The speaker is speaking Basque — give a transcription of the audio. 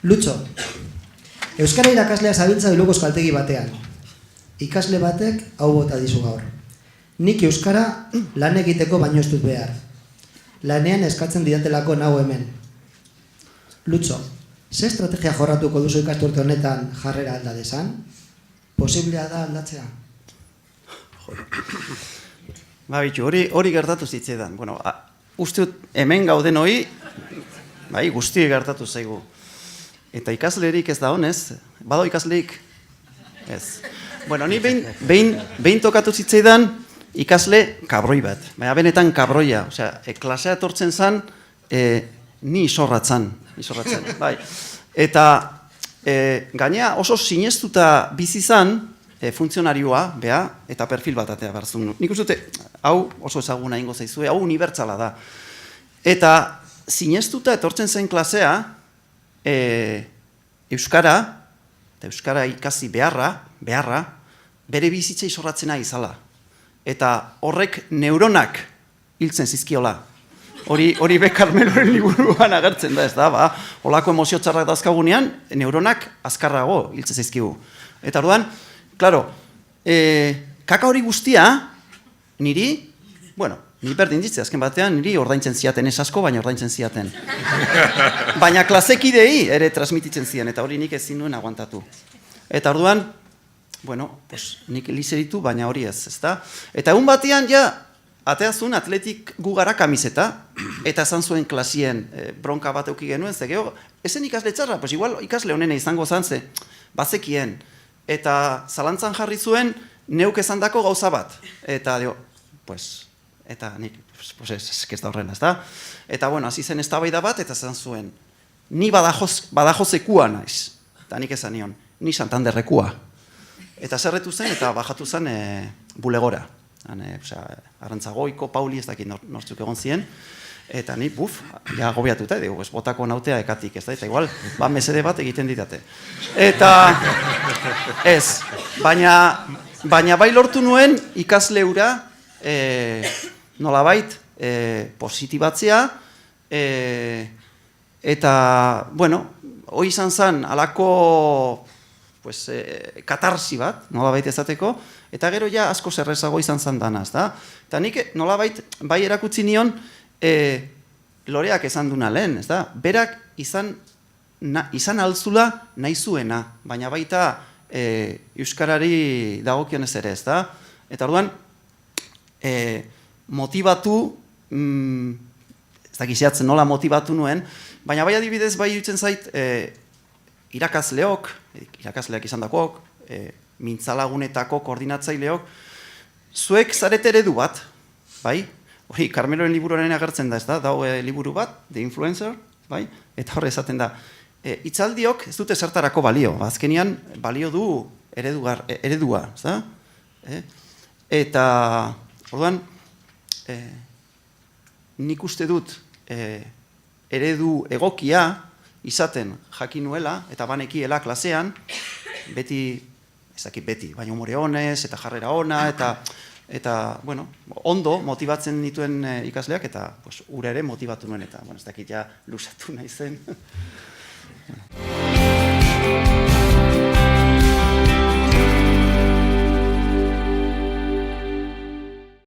Lutxo, euskara irakaslea zabiltza Bilboko euskaltegi batean. Ikasle batek hau bota dizu gaur. Nik euskara lan egiteko baino ez dut behar. Lanean eskatzen didatelako nau hemen. Lutxo, ze estrategia jorratuko duzu ikasturte honetan jarrera alda desan? Posiblea da aldatzea? Ba, bitu, hori gertatu zitzaidan. Bueno, uste dut hemen gauden hori, bai, guzti gertatu zaigu. Eta ikaslerik ez da honez, bado ikaslerik? Ez. Bueno, ni behin tokatu zitzaidan ikasle kabroi bat. Baina benetan kabroia. Osea, klasea etortzen zan, ni isorratzen. Bai. Eta gainea oso sinestuta bizi zan, funtzionarioa, bea, eta perfil bat atea barzun. Nik uste dute, hau oso ezaguna ingo zaizue, hau unibertsala da. Eta sinestuta etortzen zen klasea, euskara, eta euskara ikasi beharra, bere bizitza isorratzena izala. Eta horrek neuronak hiltzen zizkiola. Hori be Karmeloren liburuan agertzen da, ez da, ba, holako emozio txarrak dazkagunean, neuronak azkarrago hiltzen zizkigu. Eta orduan, klaro, kaka hori guztia, niri, bueno, ni berdin ditze, azken batean, niri ordaintzen ziaten, ez asko, baina ordaintzen ziaten. Baina klasekidei ere transmititzen zian, eta hori nik ezin nuen aguantatu. Eta orduan, bueno, pues, nik liseritu, baina hori ez, ezta? Eta egun batean, ja, ateazun atletik gugara kamiseta, eta esan zuen klasien bronka bat euki genuen, ze geho, ezen ikasle txarra, pues igual ikasle honena izango zanze, bazekien, eta zalantzan jarri zuen, neuk esandako gauza bat. Eta dio, pues, eta nik, pues ez da horrena, ez da? Eta, bueno, hasi zen eztabaida bat, eta esan zuen, ni Badajozekua naiz. Eta nik esan nion, ni Santanderrekua. Eta zerretu zen, eta bajatu zen bulegora. Arantzagoiko, Pauli, ez dakit nortzuk egon ziren. Eta ni, ja gobiatuta, dugu, ez botako nautea ekatik, ez da? Eta igual, mesede bat egiten ditate. Eta, ez, baina bai lortu nuen ikasleura, nolabait, positibatzea, eta, bueno, hori izan zen, alako, katarsi bat, nolabait ezateko, eta gero ja asko zerrezago izan zen danaz, da? Eta nik nolabait, bai erakutsi nion, loreak esan duna lehen, ez da? Berak izan altzula nahi zuena, baina baita euskarari dagokionez ere, ez da? Eta orduan, motivatu, ez dakiziatzen nola motibatu nuen, baina bai adibidez bai dutzen zait irakasleak izan dakok, mintzalagunetako koordinatzaileok, zuek zarete eredu bat, bai? Hori, Karmeloren liburuaren agertzen da, ez da? Dau liburu bat, The Influencer, bai? Eta horre esaten da, hitzaldiok ez dute zertarako balio, azkenian balio du eredua, ez da? Eta, orduan, nik uste dut eredu egokia izaten jakinuela eta banekiela klasean, beti, baina umore honez, eta jarrera ona, eta, bueno, ondo motibatzen dituen ikasleak, eta ura ere motibatu nuen, eta, ez dakit ja lusatu nahi zen.